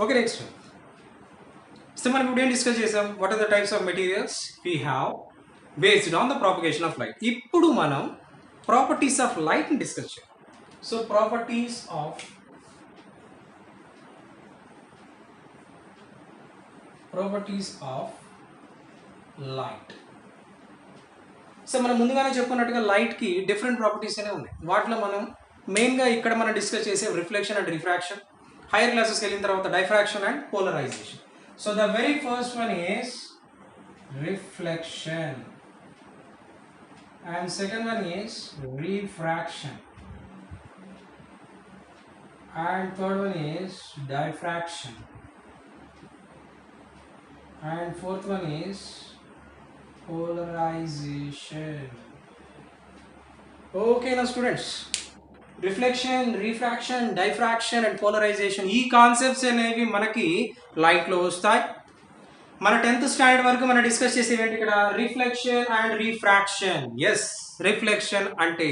Okay, next one. So మనం ఇప్పుడు ఏం డిస్కస్ చేసాం? What are the types of materials we have based on the propagation of light. ఇప్పుడు మనం properties of light ని discuss చేద్దాం. So properties of light. So మనం ముందుగానే చెప్పుకున్నట్టుగా లైట్ కి డిఫరెంట్ ప్రాపర్టీస్ అనే ఉన్నాయి. వాటిలో మనం మెయిన్గా ఇక్కడ మనం డిస్కస్ చేసే రిఫ్లెక్షన్ అండ్ రిఫ్రాక్షన్, హైయర్ క్లాసెస్కి వెళ్ళిన తర్వాత diffraction and polarization. So the very first one is reflection and second one is refraction and third one is diffraction and fourth one is polarization. Okay now students, reflection, refraction, diffraction and polarization ఈ concepts అనేవి మనకి light లో వస్తాయి. మన 10th standard వరకు మనం discuss చేసేవి ఏంటి ఇక్కడ? Reflection and refraction. Yes, reflection అంటే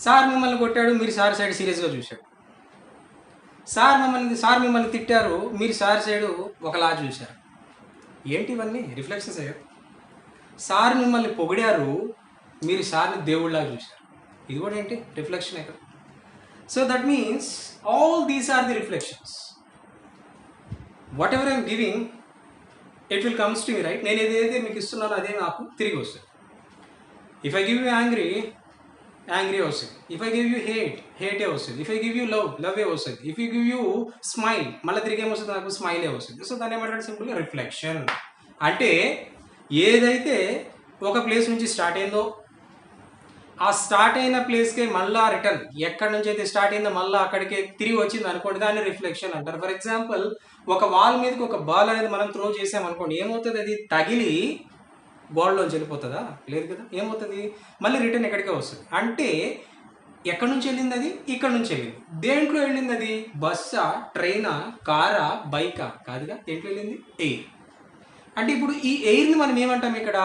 సార్ మిమ్మల్ని కొట్టాడు, మీరు సార్ సైడ్ సీరియస్గా చూశాడు. సార్ మిమ్మల్ని తిట్టారు, మీరు సార్ సైడ్ ఒకలా చూశారు. ఏంటి ఇవన్నీ? రిఫ్లెక్షన్స్ అయ్యారు. సార్ మిమ్మల్ని పొగిడారు, మీరు సార్ని దేవుళ్ళలాగా చూశారు. ఇది కూడా ఏంటి? రిఫ్లెక్షన్ ఇక్కడ. So that means all these are the reflections. whatever I am giving, it will comes to me, right? నేను ఏదైతే మీకు ఇస్తున్నానో అదే నాకు తిరిగి వస్తుంది. If I give you angry వస్తుంది. If I give you hate వస్తుంది. If I give you love వస్తుంది. If you give you smile, మళ్ళీ తిరిగి ఏమొస్తుంది? నాకు స్మైలే వస్తుంది. సో దాన్ని ఏమంటారు? సింపుల్గా రిఫ్లెక్షన్. అంటే ఏదైతే ఒక ప్లేస్ నుంచి స్టార్ట్ అయిందో ఆ స్టార్ట్ అయిన ప్లేస్కే మళ్ళీ రిటర్న్, ఎక్కడి నుంచి అయితే స్టార్ట్ అయిందో మళ్ళీ అక్కడికే తిరిగి వచ్చింది అనుకోండి, దాన్ని రిఫ్లెక్షన్ అంటారు. ఫర్ ఎగ్జాంపుల్, ఒక వాల్ మీదకి ఒక బాల్ అనేది మనం త్రో చేసామనుకోండి, ఏమవుతుంది? అది తగిలి బాల్లోంచి వెళ్ళిపోతుందా? లేదు కదా. ఏమవుతుంది? మళ్ళీ రిటర్న్ ఎక్కడికే వస్తుంది. అంటే ఎక్కడి నుంచి వెళ్ళింది? అది ఇక్కడ నుంచి వెళ్ళింది. దేంట్లో వెళ్ళింది అది? బస్సా, ట్రైనా, కారా, బైకా? కాదుగా. దేంట్లో వెళ్ళింది? ఎయిర్. అంటే ఇప్పుడు ఈ ఎయిర్ని మనం ఏమంటాం ఇక్కడ?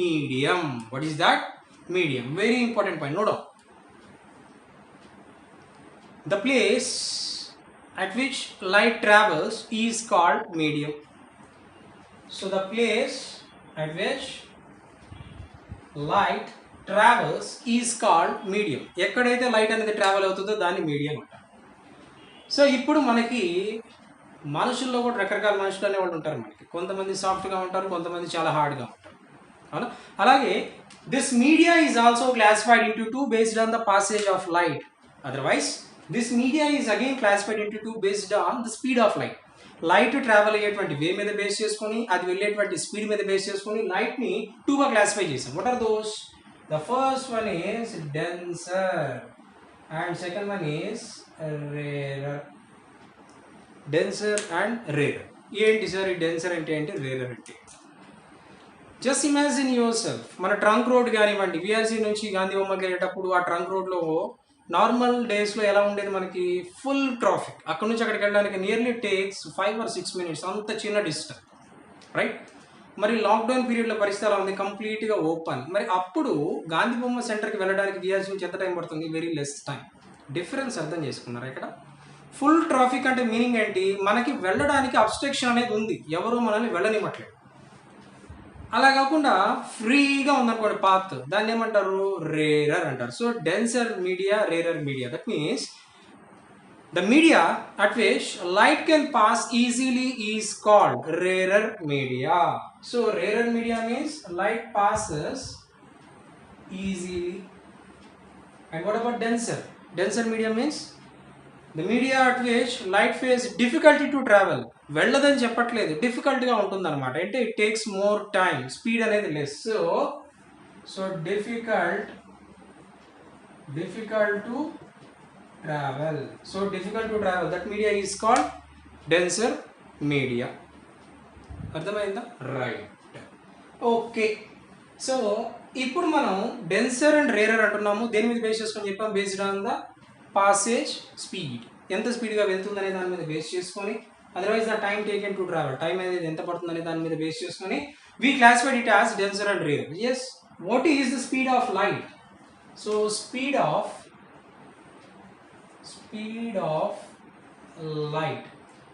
Medium. What is that? Medium. Very important point. Note down. The place at which light travels is called medium. So the place at which light travels is called medium. ఎక్కడైతే లైట్ అనేది travel అవుతుందో దాన్ని medium అంటారు. So ఇప్పుడు మనకి మనుషుల్లో కూడా రకరకాల మనుషులు అనేవాళ్ళు ఉంటారు. మనకి కొంతమంది సాఫ్ట్గా ఉంటారు, కొంతమంది చాలా హార్డ్గా ఉంటారు. అవునా? అలాగే this media is also classified into two based on the passage of light. Otherwise, this media is again classified into two based on the speed of light. Light travel అయ్యేటువంటి వే మీద బేస్ చేసుకొని, అది వెళ్ళేటువంటి స్పీడ్ మీద base చేసుకొని light ని టూగా classify చేసాం. What are those? The first one is denser and second one is rarer. Denser and rarer. ఏంటి సార్ ఈ డెన్సర్ అంటే ఏంటి, రేరర్ అంటే? జస్ట్ ఇమాజిన్ యువర్ సెల్ఫ్, మన ట్రంక్ రోడ్ కానివ్వండి, విఆర్సీ నుంచి గాంధీ బొమ్మకి వెళ్ళేటప్పుడు ఆ ట్రంక్ రోడ్లో నార్మల్ డేస్లో ఎలా ఉండేది? మనకి ఫుల్ ట్రాఫిక్. అక్కడ నుంచి అక్కడికి వెళ్ళడానికి నియర్లీ టేక్స్ 5 or 6 minutes. అంత చిన్న డిస్టెన్స్, రైట్? మరి లాక్డౌన్ పీరియడ్లో పరిస్థితి ఎలా ఉంది? కంప్లీట్గా ఓపెన్. మరి అప్పుడు గాంధీ బొమ్మ సెంటర్కి వెళ్ళడానికి విఆర్సీ నుంచి ఎంత టైం పడుతుంది? Very less time. డిఫరెన్స్ అర్థం చేసుకున్నారా ఇక్కడ? ఫుల్ ట్రాఫిక్ అంటే మీనింగ్ ఏంటి? మనకి వెళ్ళడానికి అబ్స్ట్రక్షన్ అనేది ఉంది, ఎవరు మనల్ని వెళ్ళనివ్వట్లేదు. అలా కాకుండా ఫ్రీగా ఉందనుకోండి పాత్, దాన్ని ఏమంటారు? రేరర్ అంటారు. So denser media, rarer media. That means the media at which light can pass easily is called rarer media. So rarer media means light passes easily. And what about denser? Denser media means the media at which light face difficulty to travel. వెళ్ళదని చెప్పట్లేదు, డిఫికల్ట్గా ఉంటుంది అనమాట. అంటే it takes more time, speed అనేది less. So difficult to travel. So difficult to travel, that media is called denser media. అర్థమైందా? Right. Okay. So ఇప్పుడు మనం డెన్సర్ అండ్ రేరర్ అంటున్నాము. దేని మీద బేస్ చేసుకొని చెప్పాం? Based on the passage speed, ఎంత స్పీడ్గా వెళ్తుంది అనే దాని మీద బేస్ చేసుకొని, otherwise the time taken to travel, time అనేది ఎంత పడుతుంది అనే దాని మీద బేస్ చేసుకొని we classified it as denser and rarer. Yes, what is the speed of light? So speed of light,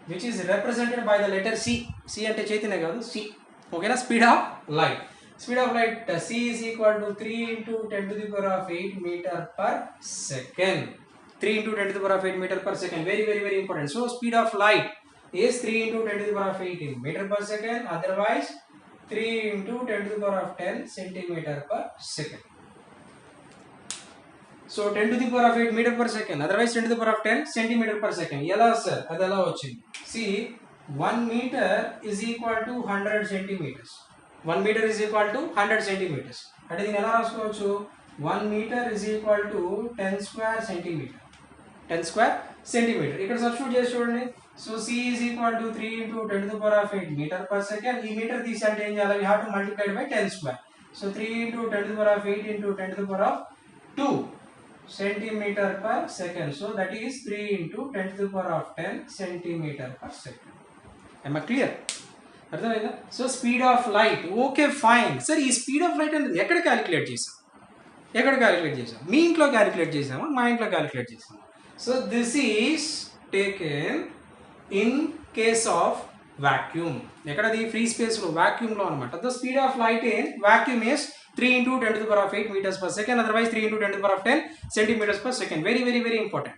which is represented by the letter C. C ante chaitanya kaadu, C. Okay na? Speed of light. Speed of light C is equal to 3 into 10 to the power of 8 meter per second. 3 into 10 to the power of 8 meter per second. Very, very, very important. So speed of light is 3 into 10 to the power of 8 in meter per second. Otherwise 3 into 10 to the power of 10 centimeter per second. So 10 to the power of 8 meter per second, otherwise 10 to the power of 10 centimeter per second. Yala sir, adala vachindi. See, 1 meter is equal to 100 centimeters. 1 meter is equal to 100 centimeters. Ante dini ela raskovachu? 1 meter is equal to 10 square centimeter. 10 square centimeter. Ikkada substitute chesi chudandi. So C is equal to 3 into 10 to the power of 8 meter per second. Ee meter teese ante em cheyali? We have to multiply it by 10 square. So 3 into 10 to the power of 8 into 10 to the power of 2 centimeter per second. So that is 3 into 10 to the power of 10 centimeter per second. Am I clear? అర్థమైందా? So speed of light. Okay fine sir, ఈ speed of light అనేది ఎక్కడ calculate చేసాం? మీ ఇంట్లో calculate చేసామా, మా ఇంట్లో calculate చేసామా? So this is taken in case of vacuum. ఎక్కడది? ఫ్రీ స్పేస్లో, వాక్యూమ్లో అనమాట. The speed of light in vacuum is 3 into 10 to the power of 8 meters per second, otherwise 3 into 10 to the power of 10 centimeters per second. Very, very, very important.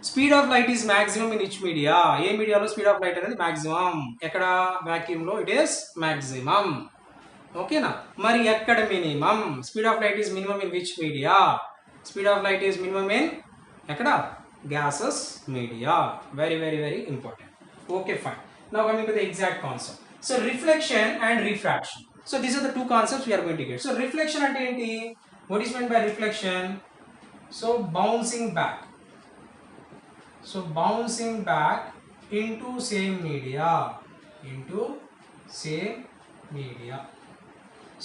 Speed of light is maximum in each media. ఏ మీడియాలో speed of light అనేది maximum? ఎక్కడ? వాక్యూమ్లో it is maximum. ఓకేనా? మరి ఎక్కడ minimum? Speed of light is minimum in which media? Speed of light is minimum in ఎక్కడ? gaseous media. Very, very, very important. Okay, fine. Now coming to the exact concept. So reflection and refraction. So these are the two concepts we are going to get. So reflection ante enti? What is meant by reflection? So bouncing back. So bouncing back into same media. Into same media.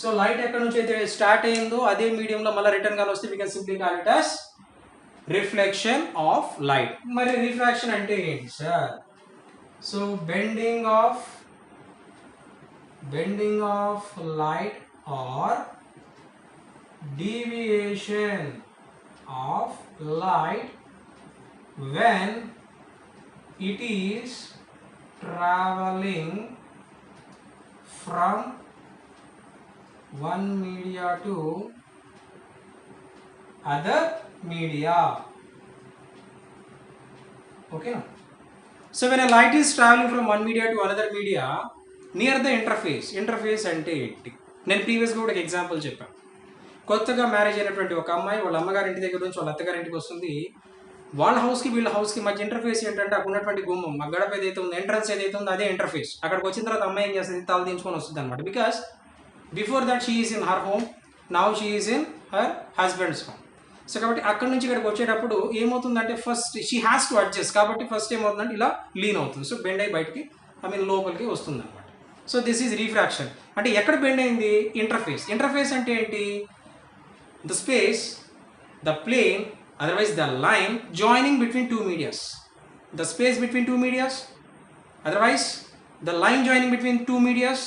So light ekkada nunchi aithe start ayindo ade medium lo malla return ga vaste we can simply call it as reflection of light. Mari refraction ante enti sir? So bending of light or deviation of light when it is traveling from one media to other media. Okay, no? So when a light is traveling from one media to another media near the interface అంటే ఏంటి? నేను ప్రీవియస్గా కూడా ఒక example చెప్పాను. కొత్తగా marriage అయినటువంటి ఒక అమ్మాయి వాళ్ళ అమ్మగారి ఇంటి దగ్గర నుంచి వాళ్ళ అత్తగారి ఇంటికి వస్తుంది. వాళ్ళ హౌస్కి వీళ్ళ హౌస్కి మధ్య ఇంటర్ఫేస్ ఏంటంటే అక్కడ ఉన్నటువంటి గుమ్మం, ఆ గడప ఏదైతే ఉందో, ఎంట్రన్స్ ఏదైతే ఉందో అదే ఇంటర్ఫేస్. అక్కడికి వచ్చిన తర్వాత అమ్మాయి ఏం చేస్తుంది? తల దించుకొని వస్తుంది అనమాట. Because before that she is in her home, now she is in her husbands home. So కాబట్టి అక్కడ నుంచి ఇక్కడికి వచ్చేటప్పుడు ఏమవుతుందంటే first she has to adjust. కాబట్టి ఫస్ట్ ఏమవుతుందంటే ఇలా లీన్ అవుతుంది. సో బెండ్ అయ్యి బయటికి లోపలికి వస్తుంది అనమాట. So this is refraction. అంటే ఎక్కడ బెండ్ అయింది? ఇంటర్ఫేస్ అంటే ఏంటి? The space, the plane, otherwise the line joining between two medias. The space between two medias, otherwise the line joining between two medias,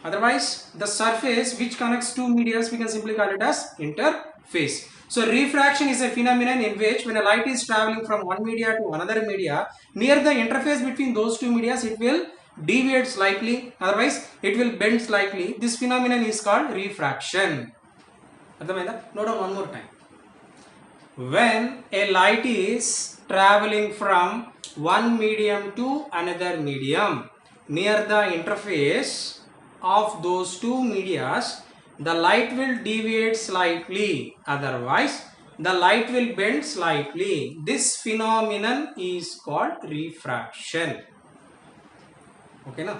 otherwise the surface which connects two medias, we can simply call it as interface. So refraction is a phenomenon in which when a light is traveling from one media to another media, near the interface between those two medias it will deviate slightly, otherwise it will bend slightly. This phenomenon is called refraction. Ardhamainda? Note down one more time. When a light is traveling from one medium to another medium, near the interface of those two medias, the light will deviate slightly, otherwise the light will bend slightly. This phenomenon is called refraction. Okay na?